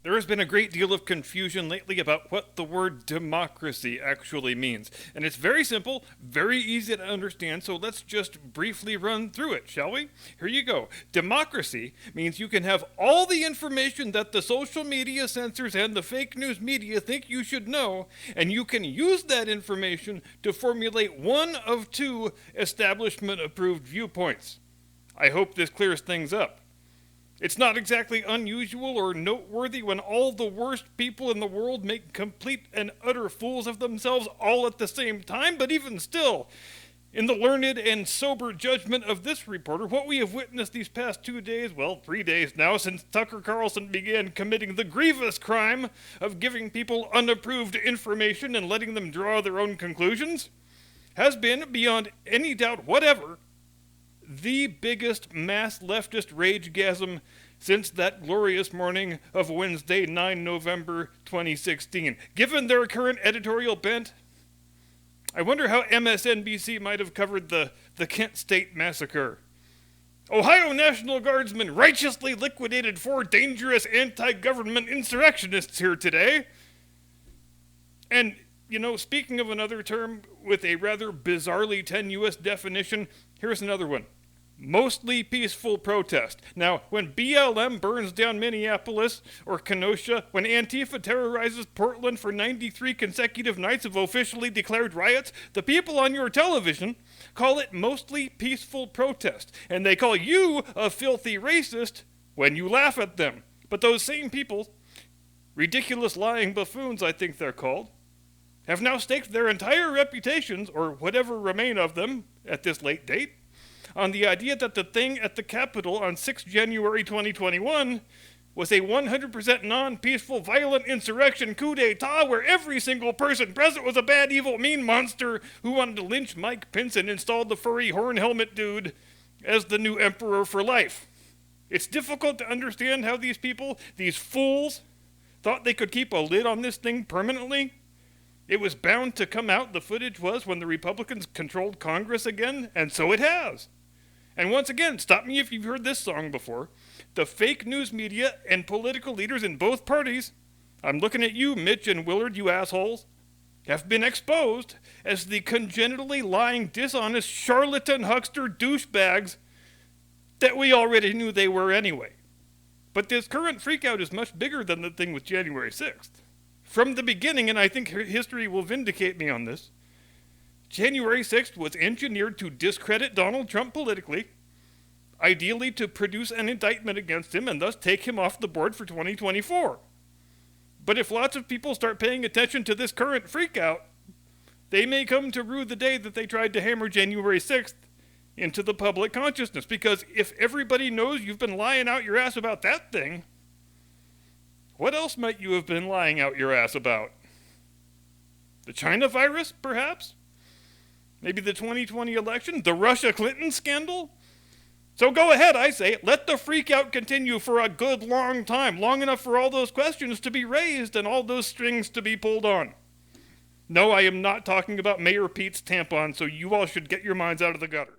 There has been a great deal of confusion lately about what the word democracy actually means. And it's very simple, very easy to understand, so let's just briefly run through it, shall we? Here you go. Democracy means you can have all the information that the social media censors and the fake news media think you should know, and you can use that information to formulate one of two establishment-approved viewpoints. I hope this clears things up. It's not exactly unusual or noteworthy when all the worst people in the world make complete and utter fools of themselves all at the same time, but even still, in the learned and sober judgment of this reporter, what we have witnessed these past 2 days, well, 3 days now, since Tucker Carlson began committing the grievous crime of giving people unapproved information and letting them draw their own conclusions, has been, beyond any doubt whatever, the biggest mass leftist ragegasm since that glorious morning of Wednesday, 9 November 2016. Given their current editorial bent, I wonder how MSNBC might have covered the Kent State Massacre. Ohio National Guardsmen righteously liquidated 4 dangerous anti-government insurrectionists here today. And, speaking of another term with a rather bizarrely tenuous definition, here's another one. Mostly peaceful protest. Now, when BLM burns down Minneapolis or Kenosha, when Antifa terrorizes Portland for 93 consecutive nights of officially declared riots, the people on your television call it mostly peaceful protest. And they call you a filthy racist when you laugh at them. But those same people, ridiculous lying buffoons I think they're called, have now staked their entire reputations, or whatever remain of them at this late date, on the idea that the thing at the Capitol on 6 January 2021 was a 100% non-peaceful violent insurrection coup d'etat where every single person present was a bad, evil, mean monster who wanted to lynch Mike Pence and install the furry horn helmet dude as the new emperor for life. It's difficult to understand how these people, these fools, thought they could keep a lid on this thing permanently. It was bound to come out, the footage was, when the Republicans controlled Congress again, and so it has. And once again, stop me if you've heard this song before, the fake news media and political leaders in both parties, I'm looking at you, Mitch and Willard, you assholes, have been exposed as the congenitally lying, dishonest, charlatan huckster douchebags that we already knew they were anyway. But this current freakout is much bigger than the thing with January 6th. From the beginning, and I think history will vindicate me on this, January 6th was engineered to discredit Donald Trump politically, ideally to produce an indictment against him and thus take him off the board for 2024. But if lots of people start paying attention to this current freakout, they may come to rue the day that they tried to hammer January 6th into the public consciousness. Because if everybody knows you've been lying out your ass about that thing, what else might you have been lying out your ass about? The China virus, perhaps? Maybe the 2020 election? The Russia-Clinton scandal? So go ahead, I say, let the freakout continue for a good long time, long enough for all those questions to be raised and all those strings to be pulled on. No, I am not talking about Mayor Pete's tampon, so you all should get your minds out of the gutter.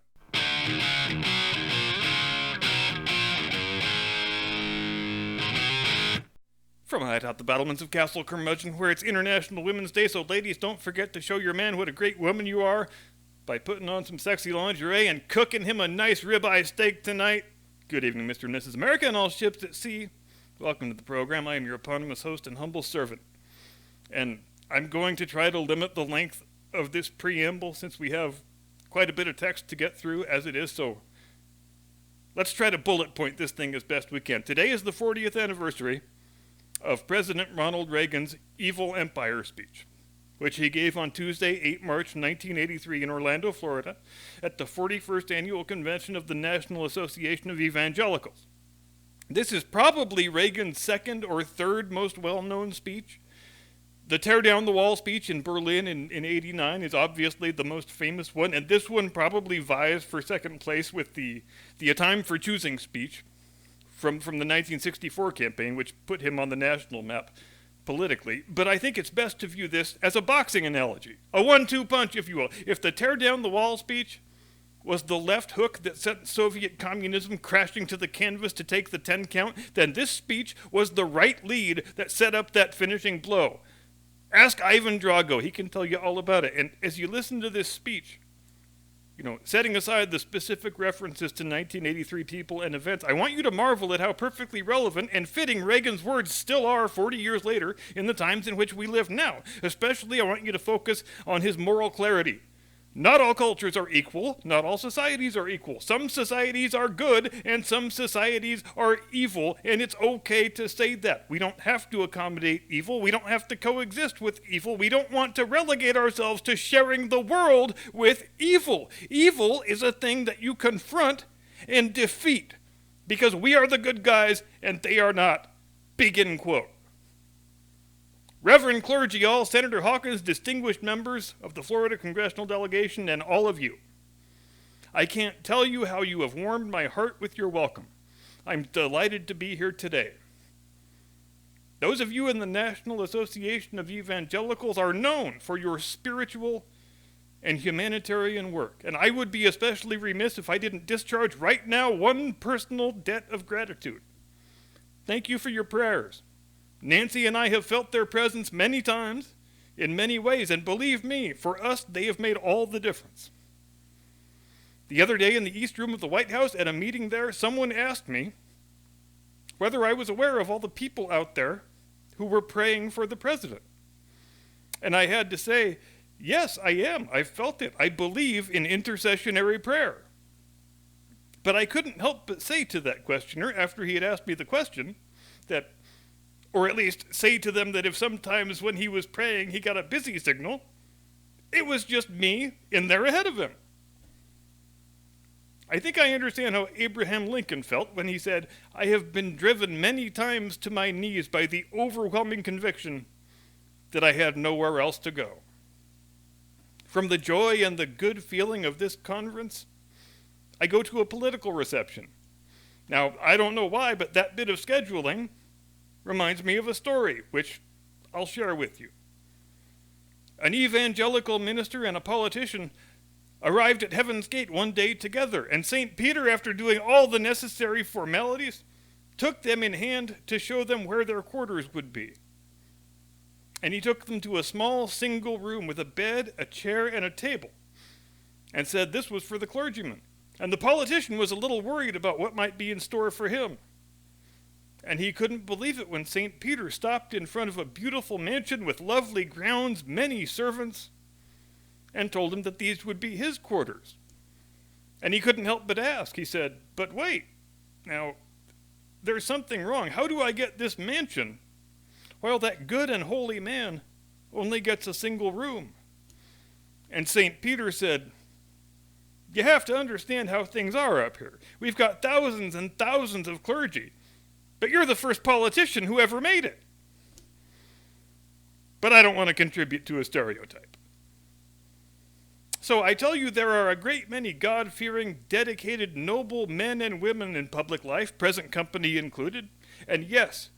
From atop the battlements of Castle Curmudgeon, where it's International Women's Day, so ladies, don't forget to show your man what a great woman you are by putting on some sexy lingerie and cooking him a nice ribeye steak tonight. Good evening, Mr. and Mrs. America and all ships at sea. Welcome to the program. I am your eponymous host and humble servant. And I'm going to try to limit the length of this preamble since we have quite a bit of text to get through as it is, so let's try to bullet point this thing as best we can. Today is the 40th anniversary of President Ronald Reagan's Evil Empire speech, which he gave on Tuesday, 8 March 1983 in Orlando, Florida, at the 41st Annual Convention of the National Association of Evangelicals. This is probably Reagan's second or third most well-known speech. The Tear Down the Wall speech in Berlin in 89 is obviously the most famous one, and this one probably vies for second place with the A Time for Choosing speech from the 1964 campaign, which put him on the national map politically. But I think it's best to view this as a boxing analogy, a 1-2 punch, if you will. If the Tear Down the Wall speech was the left hook that sent Soviet communism crashing to the canvas to take the 10 count, then this speech was the right lead that set up that finishing blow. Ask Ivan Drago. He can tell you all about it. And as you listen to this speech, setting aside the specific references to 1983 people and events, I want you to marvel at how perfectly relevant and fitting Reagan's words still are 40 years later in the times in which we live now. Especially, I want you to focus on his moral clarity. Not all cultures are equal. Not all societies are equal. Some societies are good and some societies are evil, and it's okay to say that. We don't have to accommodate evil. We don't have to coexist with evil. We don't want to relegate ourselves to sharing the world with evil. Evil is a thing that you confront and defeat because we are the good guys and they are not. Begin quote. Reverend clergy, all, Senator Hawkins, distinguished members of the Florida congressional delegation, and all of you. I can't tell you how you have warmed my heart with your welcome. I'm delighted to be here today. Those of you in the National Association of Evangelicals are known for your spiritual and humanitarian work, and I would be especially remiss if I didn't discharge right now one personal debt of gratitude. Thank you for your prayers. Nancy and I have felt their presence many times, in many ways, and believe me, for us, they have made all the difference. The other day in the East Room of the White House at a meeting there, someone asked me whether I was aware of all the people out there who were praying for the president. And I had to say, yes, I am. I felt it. I believe in intercessionary prayer. But I couldn't help but say to that questioner, after he had asked me the question, that, or at least say to them that if sometimes when he was praying he got a busy signal, it was just me in there ahead of him. I think I understand how Abraham Lincoln felt when he said, I have been driven many times to my knees by the overwhelming conviction that I had nowhere else to go. From the joy and the good feeling of this conference, I go to a political reception. Now, I don't know why, but that bit of scheduling reminds me of a story, which I'll share with you. An evangelical minister and a politician arrived at Heaven's Gate one day together, and St. Peter, after doing all the necessary formalities, took them in hand to show them where their quarters would be. And he took them to a small single room with a bed, a chair, and a table, and said this was for the clergyman. And the politician was a little worried about what might be in store for him. And he couldn't believe it when St. Peter stopped in front of a beautiful mansion with lovely grounds, many servants, and told him that these would be his quarters. And he couldn't help but ask. He said, but wait, now, there's something wrong. How do I get this mansion while that good and holy man only gets a single room? And St. Peter said, you have to understand how things are up here. We've got thousands and thousands of clergy. But you're the first politician who ever made it. But I don't want to contribute to a stereotype. So I tell you, there are a great many God-fearing, dedicated, noble men and women in public life, present company included. And yes,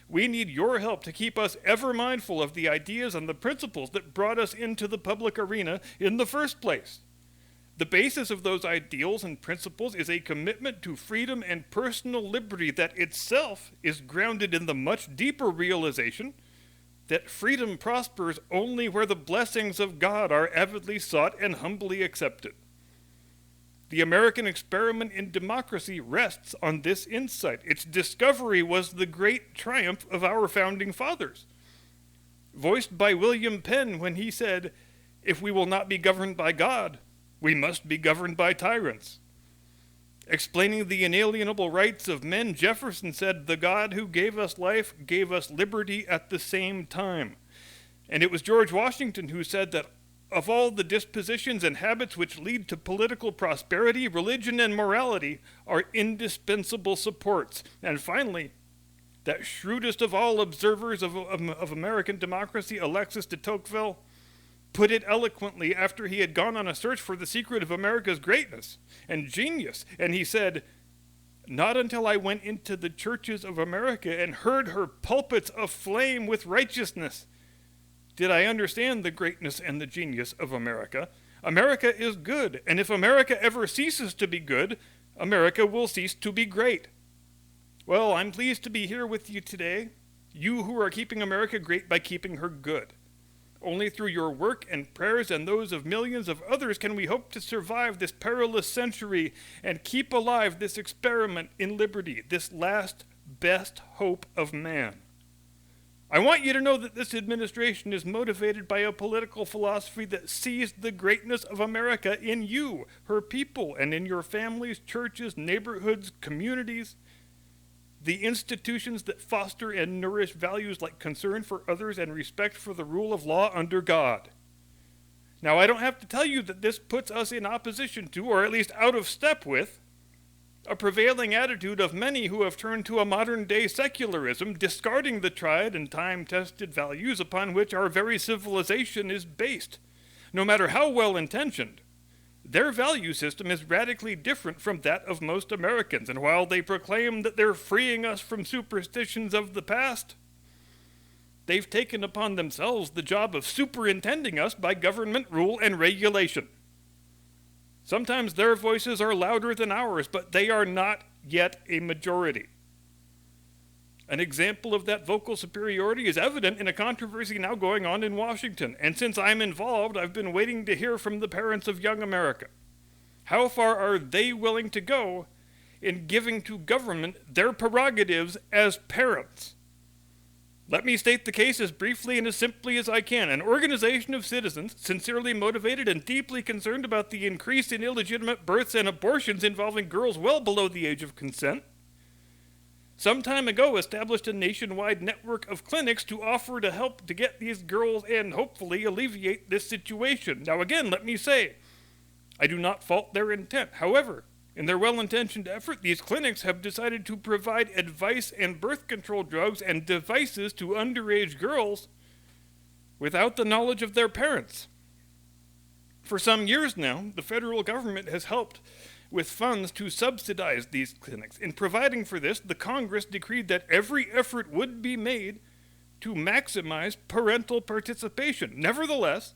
we need your help to keep us ever mindful of the ideas and the principles that brought us into the public arena in the first place. The basis of those ideals and principles is a commitment to freedom and personal liberty that itself is grounded in the much deeper realization that freedom prospers only where the blessings of God are avidly sought and humbly accepted. The American experiment in democracy rests on this insight. Its discovery was the great triumph of our founding fathers, voiced by William Penn when he said, if we will not be governed by God, we must be governed by tyrants. Explaining the inalienable rights of men, Jefferson said, the God who gave us life gave us liberty at the same time. And it was George Washington who said that of all the dispositions and habits which lead to political prosperity, religion and morality are indispensable supports. And finally, that shrewdest of all observers of American democracy, Alexis de Tocqueville, put it eloquently after he had gone on a search for the secret of America's greatness and genius. And he said, not until I went into the churches of America and heard her pulpits aflame with righteousness did I understand the greatness and the genius of America. America is good, and if America ever ceases to be good, America will cease to be great. Well, I'm pleased to be here with you today, you who are keeping America great by keeping her good. Only through your work and prayers and those of millions of others can we hope to survive this perilous century and keep alive this experiment in liberty, this last best hope of man. I want you to know that this administration is motivated by a political philosophy that sees the greatness of America in you, her people, and in your families, churches, neighborhoods, communities. The institutions that foster and nourish values like concern for others and respect for the rule of law under God. Now, I don't have to tell you that this puts us in opposition to, or at least out of step with, a prevailing attitude of many who have turned to a modern-day secularism, discarding the tried and time-tested values upon which our very civilization is based. No matter how well-intentioned, their value system is radically different from that of most Americans, and while they proclaim that they're freeing us from superstitions of the past, they've taken upon themselves the job of superintending us by government rule and regulation. Sometimes their voices are louder than ours, but they are not yet a majority. An example of that vocal superiority is evident in a controversy now going on in Washington, and since I'm involved, I've been waiting to hear from the parents of young America. How far are they willing to go in giving to government their prerogatives as parents? Let me state the case as briefly and as simply as I can. An organization of citizens, sincerely motivated and deeply concerned about the increase in illegitimate births and abortions involving girls well below the age of consent, some time ago established a nationwide network of clinics to offer to help to get these girls and hopefully alleviate this situation. Now again, let me say, I do not fault their intent. However, in their well-intentioned effort, these clinics have decided to provide advice and birth control drugs and devices to underage girls without the knowledge of their parents. For some years now, the federal government has helped with funds to subsidize these clinics. In providing for this, the Congress decreed that every effort would be made to maximize parental participation. Nevertheless,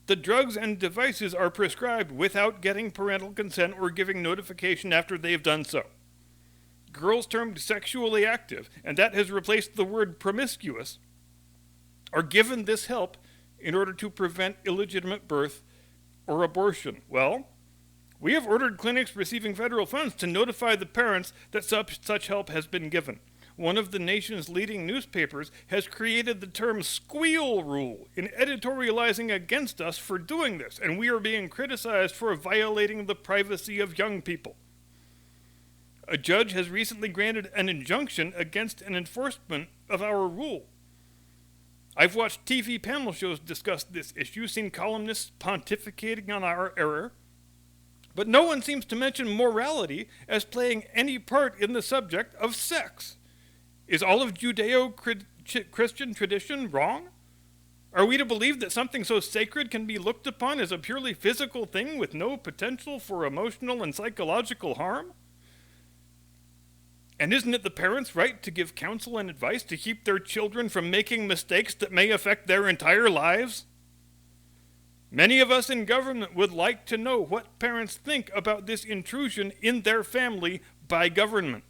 the drugs and devices are prescribed without getting parental consent or giving notification after they've done so. Girls termed sexually active, and that has replaced the word promiscuous, are given this help in order to prevent illegitimate birth or abortion. Well, we have ordered clinics receiving federal funds to notify the parents that such help has been given. One of the nation's leading newspapers has created the term squeal rule in editorializing against us for doing this, and we are being criticized for violating the privacy of young people. A judge has recently granted an injunction against an enforcement of our rule. I've watched TV panel shows discuss this issue, seen columnists pontificating on our error, but no one seems to mention morality as playing any part in the subject of sex. Is all of Judeo-Christian tradition wrong? Are we to believe that something so sacred can be looked upon as a purely physical thing with no potential for emotional and psychological harm? And isn't it the parents' right to give counsel and advice to keep their children from making mistakes that may affect their entire lives? Many of us in government would like to know what parents think about this intrusion in their family by government.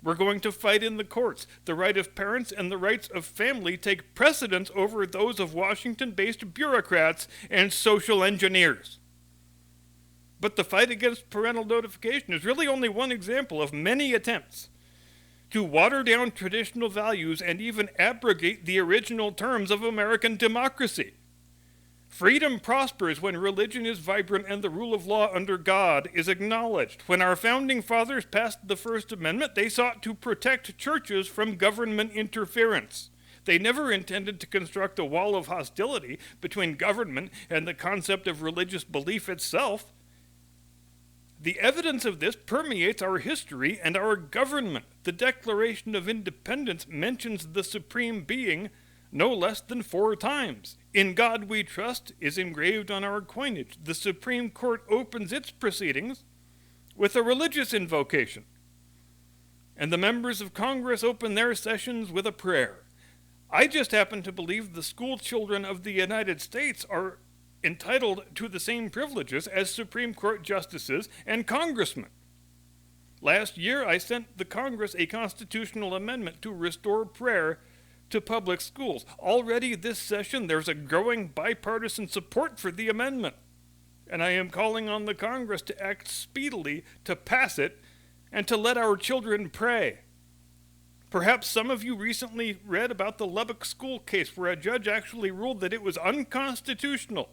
We're going to fight in the courts. The right of parents and the rights of family take precedence over those of Washington-based bureaucrats and social engineers. But the fight against parental notification is really only one example of many attempts to water down traditional values and even abrogate the original terms of American democracy. Freedom prospers when religion is vibrant and the rule of law under God is acknowledged. When our founding fathers passed the First Amendment, they sought to protect churches from government interference. They never intended to construct a wall of hostility between government and the concept of religious belief itself. The evidence of this permeates our history and our government. The Declaration of Independence mentions the Supreme Being no less than 4 times. In God We Trust is engraved on our coinage. The Supreme Court opens its proceedings with a religious invocation, and the members of Congress open their sessions with a prayer. I just happen to believe the school children of the United States are entitled to the same privileges as Supreme Court justices and congressmen. Last year, I sent the Congress a constitutional amendment to restore prayer to public schools. Already this session, there's a growing bipartisan support for the amendment, and I am calling on the Congress to act speedily to pass it and to let our children pray. Perhaps some of you recently read about the Lubbock school case where a judge actually ruled that it was unconstitutional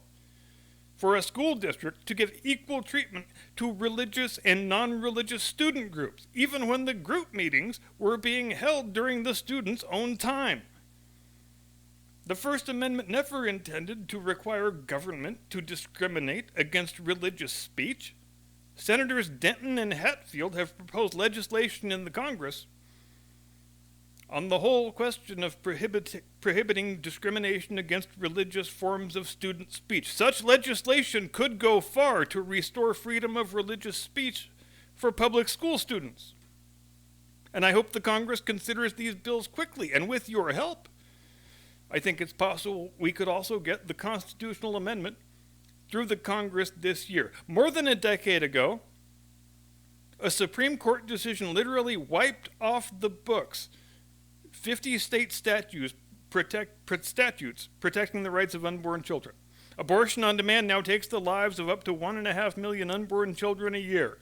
for a school district to give equal treatment to religious and non-religious student groups, even when the group meetings were being held during the students' own time. The First Amendment never intended to require government to discriminate against religious speech. Senators Denton and Hatfield have proposed legislation in the Congress on the whole question of prohibiting discrimination against religious forms of student speech. Such legislation could go far to restore freedom of religious speech for public school students. And I hope the Congress considers these bills quickly, and with your help, I think it's possible we could also get the constitutional amendment through the Congress this year. More than a decade ago, a Supreme Court decision literally wiped off the books 50 state statutes protecting the rights of unborn children. Abortion on demand now takes the lives of up to 1.5 million unborn children a year.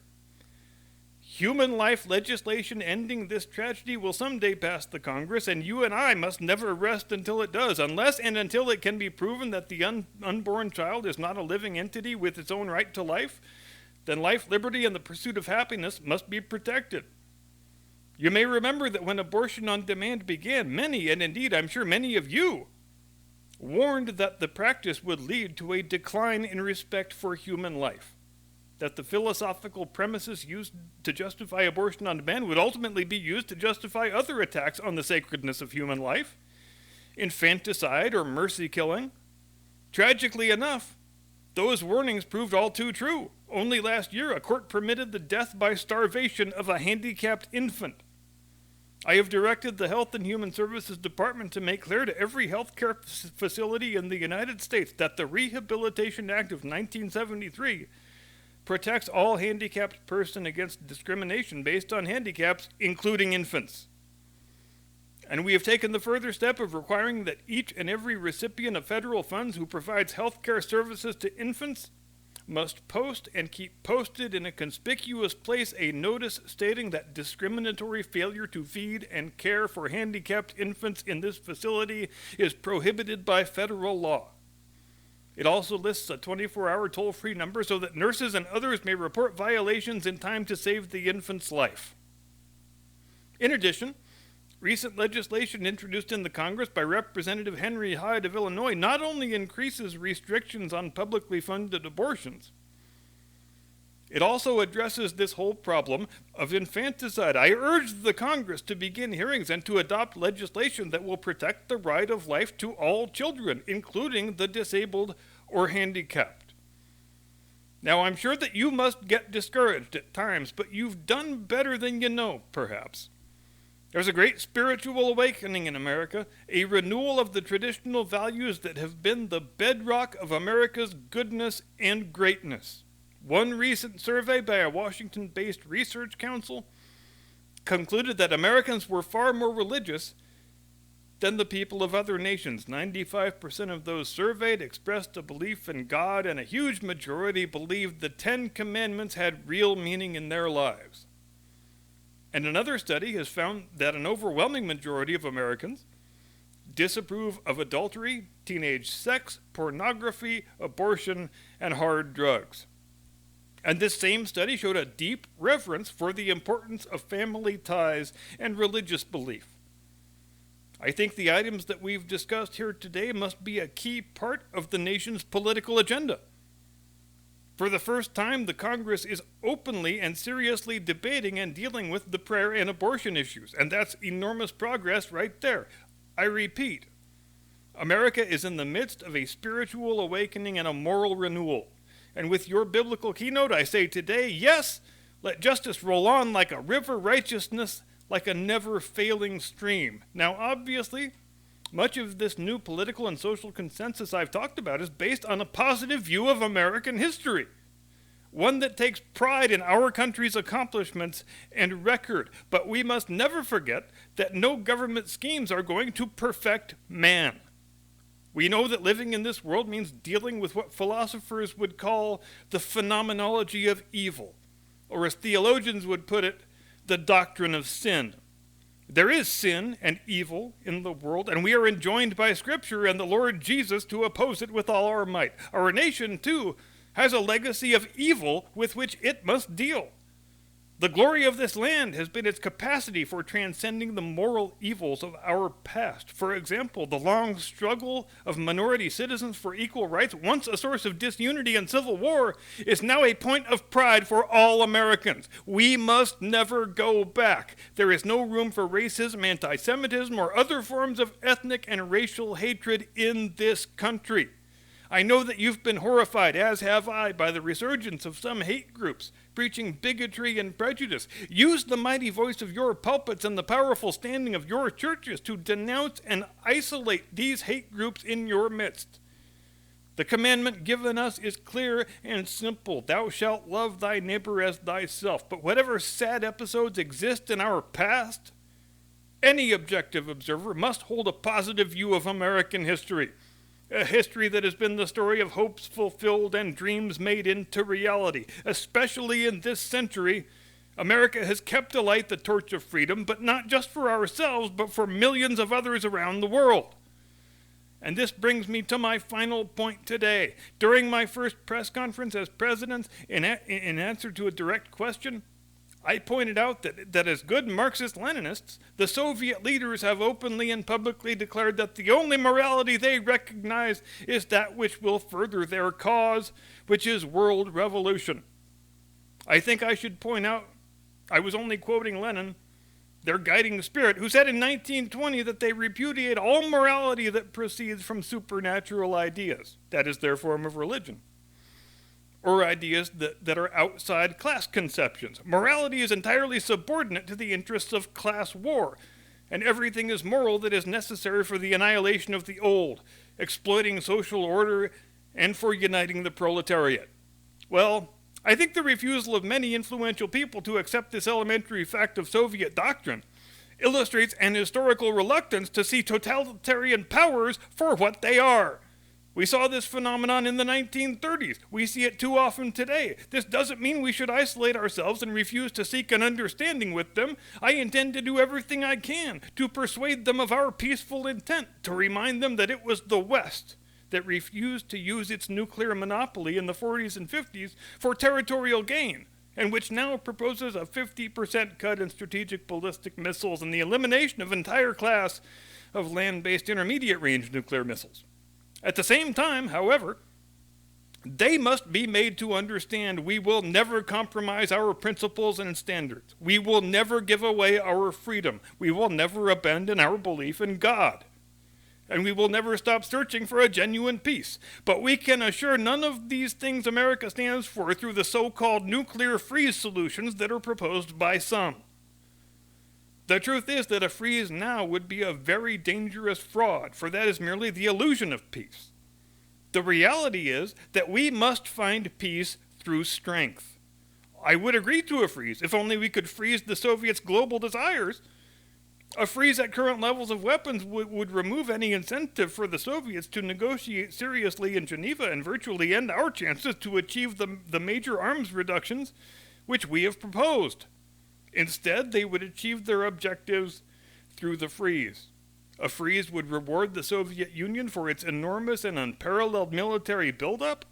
Human life legislation ending this tragedy will someday pass the Congress, and you and I must never rest until it does, unless and until it can be proven that the unborn child is not a living entity with its own right to life. Then life, liberty, and the pursuit of happiness must be protected. You may remember that when abortion on demand began, many, and indeed I'm sure many of you, warned that the practice would lead to a decline in respect for human life, that the philosophical premises used to justify abortion on demand would ultimately be used to justify other attacks on the sacredness of human life, infanticide or mercy killing. Tragically enough, those warnings proved all too true. Only last year, a court permitted the death by starvation of a handicapped infant. I have directed the Health and Human Services Department to make clear to every healthcare facility in the United States that the Rehabilitation Act of 1973 protects all handicapped person against discrimination based on handicaps, including infants. And we have taken the further step of requiring that each and every recipient of federal funds who provides healthcare services to infants must post and keep posted in a conspicuous place a notice stating that discriminatory failure to feed and care for handicapped infants in this facility is prohibited by federal law. It also lists a 24-hour toll-free number so that nurses and others may report violations in time to save the infant's life. In addition, recent legislation introduced in the Congress by Representative Henry Hyde of Illinois not only increases restrictions on publicly funded abortions, it also addresses this whole problem of infanticide. I urge the Congress to begin hearings and to adopt legislation that will protect the right of life to all children, including the disabled or handicapped. Now, I'm sure that you must get discouraged at times, but you've done better than you know, perhaps. There's a great spiritual awakening in America, a renewal of the traditional values that have been the bedrock of America's goodness and greatness. One recent survey by a Washington-based research council concluded that Americans were far more religious than the people of other nations. 95% of those surveyed expressed a belief in God, and a huge majority believed the 10 Commandments had real meaning in their lives. And another study has found that an overwhelming majority of Americans disapprove of adultery, teenage sex, pornography, abortion, and hard drugs. And this same study showed a deep reverence for the importance of family ties and religious belief. I think the items that we've discussed here today must be a key part of the nation's political agenda. For the first time, the Congress is openly and seriously debating and dealing with the prayer and abortion issues, and that's enormous progress right there. I repeat, America is in the midst of a spiritual awakening and a moral renewal. And with your biblical keynote, I say today, yes, let justice roll on like a river, righteousness like a never-failing stream. Now, obviously, Much of this new political and social consensus I've talked about is based on a positive view of American history, one that takes pride in our country's accomplishments and record. But we must never forget that no government schemes are going to perfect man. We know that living in this world means dealing with what philosophers would call the phenomenology of evil, or as theologians would put it, the doctrine of sin. There is sin and evil in the world, and we are enjoined by Scripture and the Lord Jesus to oppose it with all our might. Our nation, too, has a legacy of evil with which it must deal. The glory of this land has been its capacity for transcending the moral evils of our past. For example, the long struggle of minority citizens for equal rights, once a source of disunity and civil war, is now a point of pride for all Americans. We must never go back. There is no room for racism, anti-Semitism, or other forms of ethnic and racial hatred in this country. I know that you've been horrified, as have I, by the resurgence of some hate groups preaching bigotry and prejudice. Use the mighty voice of your pulpits and the powerful standing of your churches to denounce and isolate these hate groups in your midst. The commandment given us is clear and simple. Thou shalt love thy neighbor as thyself. But whatever sad episodes exist in our past, any objective observer must hold a positive view of American history. A history that has been the story of hopes fulfilled and dreams made into reality. Especially in this century, America has kept alight the torch of freedom, but not just for ourselves, but for millions of others around the world. And this brings me to my final point today. During my first press conference as president, in answer to a direct question, I pointed out that as good Marxist-Leninists, the Soviet leaders have openly and publicly declared that the only morality they recognize is that which will further their cause, which is world revolution. I think I should point out, I was only quoting Lenin, their guiding spirit, who said in 1920 that they repudiate all morality that proceeds from supernatural ideas, that is their form of religion, or ideas that are outside class conceptions. Morality is entirely subordinate to the interests of class war, and everything is moral that is necessary for the annihilation of the old, exploiting social order, and for uniting the proletariat. Well, I think the refusal of many influential people to accept this elementary fact of Soviet doctrine illustrates an historical reluctance to see totalitarian powers for what they are. We saw this phenomenon in the 1930s. We see it too often today. This doesn't mean we should isolate ourselves and refuse to seek an understanding with them. I intend to do everything I can to persuade them of our peaceful intent, to remind them that it was the West that refused to use its nuclear monopoly in the 40s and 50s for territorial gain, and which now proposes a 50% cut in strategic ballistic missiles and the elimination of an entire class of land-based intermediate-range nuclear missiles. At the same time, however, they must be made to understand we will never compromise our principles and standards. We will never give away our freedom. We will never abandon our belief in God. And we will never stop searching for a genuine peace. But we can assure none of these things America stands for through the so-called nuclear freeze solutions that are proposed by some. The truth is that a freeze now would be a very dangerous fraud, for that is merely the illusion of peace. The reality is that we must find peace through strength. I would agree to a freeze if only we could freeze the Soviets' global desires. A freeze at current levels of weapons would remove any incentive for the Soviets to negotiate seriously in Geneva and virtually end our chances to achieve the major arms reductions which we have proposed. Instead, they would achieve their objectives through the freeze. A freeze would reward the Soviet Union for its enormous and unparalleled military buildup.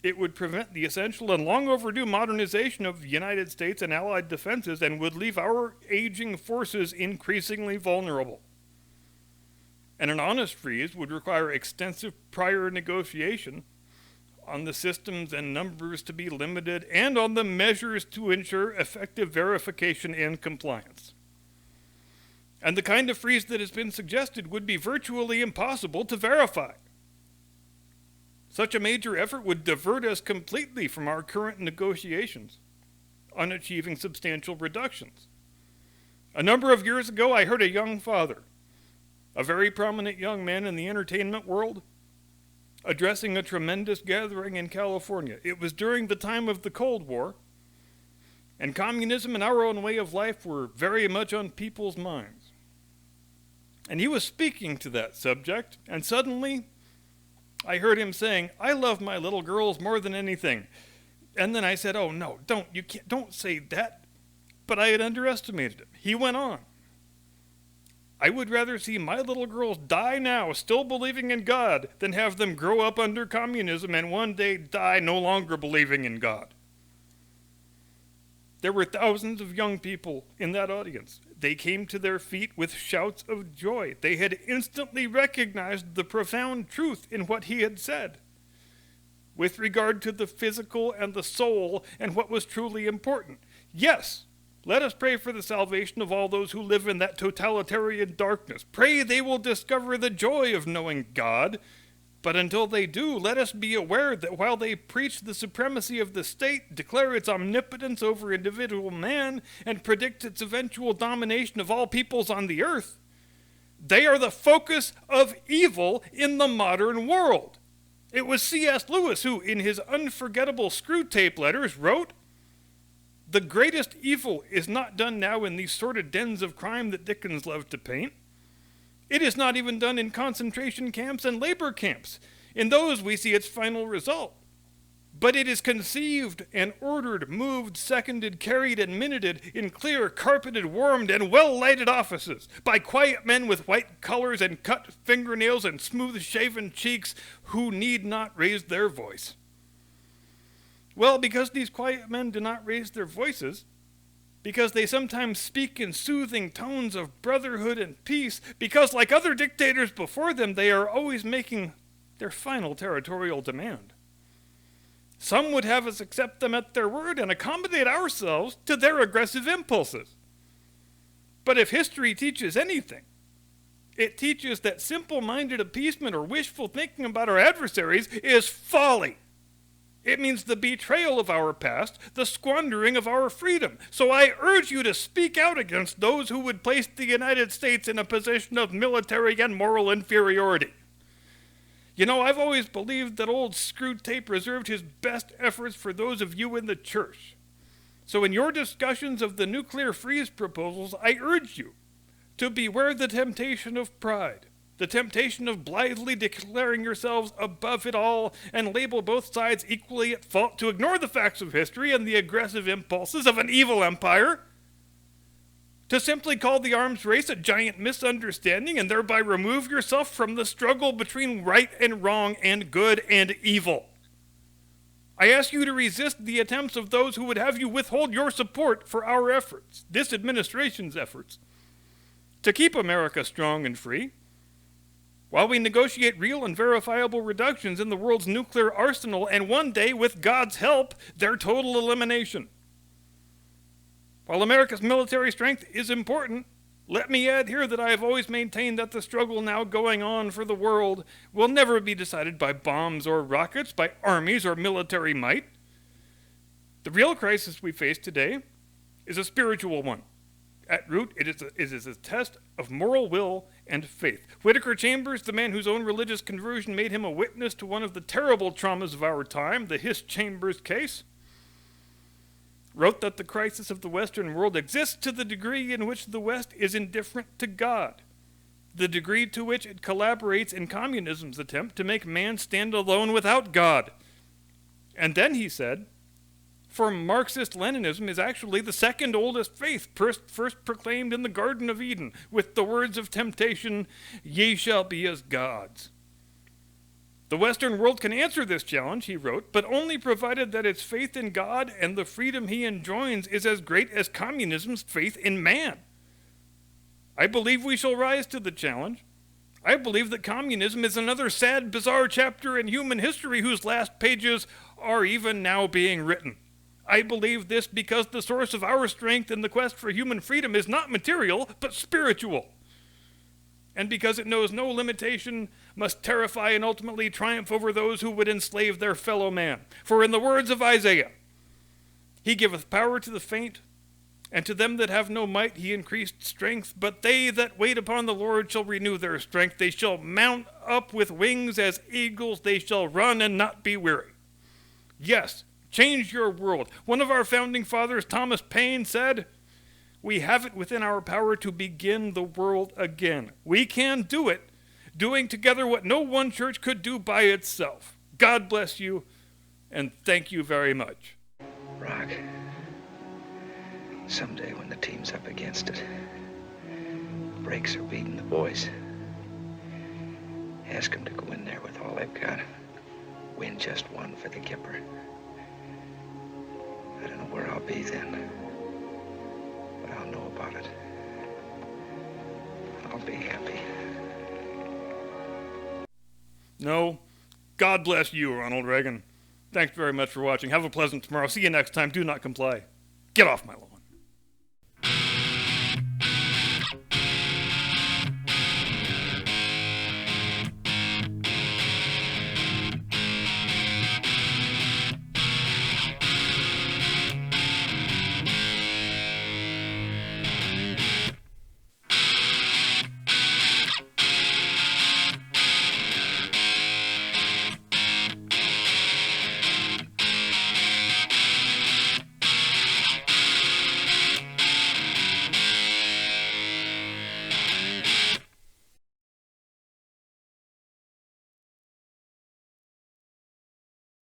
It would prevent the essential and long overdue modernization of the United States and Allied defenses and would leave our aging forces increasingly vulnerable. And an honest freeze would require extensive prior negotiation on the systems and numbers to be limited, and on the measures to ensure effective verification and compliance. And the kind of freeze that has been suggested would be virtually impossible to verify. Such a major effort would divert us completely from our current negotiations on achieving substantial reductions. A number of years ago, I heard a young father a very prominent young man in the entertainment world, addressing a tremendous gathering in California. It was during the time of the Cold War, and communism and our own way of life were very much on people's minds. And he was speaking to that subject, and suddenly I heard him saying, "I love my little girls more than anything." And then I said, "Oh no, don't say that." But I had underestimated him. He went on, "I would rather see my little girls die now, still believing in God, than have them grow up under communism and one day die no longer believing in God." There were thousands of young people in that audience. They came to their feet with shouts of joy. They had instantly recognized the profound truth in what he had said with regard to the physical and the soul and what was truly important. Yes, let us pray for the salvation of all those who live in that totalitarian darkness. Pray they will discover the joy of knowing God. But until they do, let us be aware that while they preach the supremacy of the state, declare its omnipotence over individual man, and predict its eventual domination of all peoples on the earth, they are the focus of evil in the modern world. It was C.S. Lewis who, in his unforgettable screw tape letters, wrote, "The greatest evil is not done now in these sordid dens of crime that Dickens loved to paint. It is not even done in concentration camps and labor camps. In those we see its final result. But it is conceived and ordered, moved, seconded, carried, and minuted in clear, carpeted, warmed, and well-lighted offices, by quiet men with white collars and cut fingernails and smooth-shaven cheeks who need not raise their voice." Well, because these quiet men do not raise their voices, because they sometimes speak in soothing tones of brotherhood and peace, because like other dictators before them, they are always making their final territorial demand. Some would have us accept them at their word and accommodate ourselves to their aggressive impulses. But if history teaches anything, it teaches that simple-minded appeasement or wishful thinking about our adversaries is folly. It means the betrayal of our past, the squandering of our freedom. So I urge you to speak out against those who would place the United States in a position of military and moral inferiority. You know, I've always believed that old Screwtape reserved his best efforts for those of you in the church. So in your discussions of the nuclear freeze proposals, I urge you to beware the temptation of pride, the temptation of blithely declaring yourselves above it all and label both sides equally at fault, to ignore the facts of history and the aggressive impulses of an evil empire, to simply call the arms race a giant misunderstanding and thereby remove yourself from the struggle between right and wrong and good and evil. I ask you to resist the attempts of those who would have you withhold your support for our efforts, this administration's efforts, to keep America strong and free, while we negotiate real and verifiable reductions in the world's nuclear arsenal and one day, with God's help, their total elimination. While America's military strength is important, let me add here that I have always maintained that the struggle now going on for the world will never be decided by bombs or rockets, by armies or military might. The real crisis we face today is a spiritual one. At root, it is a test of moral will and faith. Whittaker Chambers, the man whose own religious conversion made him a witness to one of the terrible traumas of our time, the Hiss-Chambers case, wrote that the crisis of the Western world exists to the degree in which the West is indifferent to God, the degree to which it collaborates in communism's attempt to make man stand alone without God. And then he said, for Marxist-Leninism is actually the second oldest faith, first proclaimed in the Garden of Eden, with the words of temptation, "Ye shall be as gods." The Western world can answer this challenge, he wrote, but only provided that its faith in God and the freedom he enjoins is as great as communism's faith in man. I believe we shall rise to the challenge. I believe that communism is another sad, bizarre chapter in human history whose last pages are even now being written. I believe this because the source of our strength in the quest for human freedom is not material, but spiritual. And because it knows no limitation, must terrify and ultimately triumph over those who would enslave their fellow man. For in the words of Isaiah, he giveth power to the faint, And to them that have no might he increased strength. But they that wait upon the Lord shall renew their strength. They shall mount up with wings as eagles. They shall run and not be weary. Yes, change your world. One of our founding fathers, Thomas Paine, said, "We have it within our power to begin the world again. We can do it, doing together what no one church could do by itself." God bless you, and thank you very much. Rock, someday when the team's up against it, brakes are beating the boys, ask them to go in there with all they've got. Win just one for the Kipper. I don't know where I'll be then, but I'll know about it. I'll be happy. No, God bless you, Ronald Reagan. Thanks very much for watching. Have a pleasant tomorrow. See you next time. Do not comply. Get off my lawn.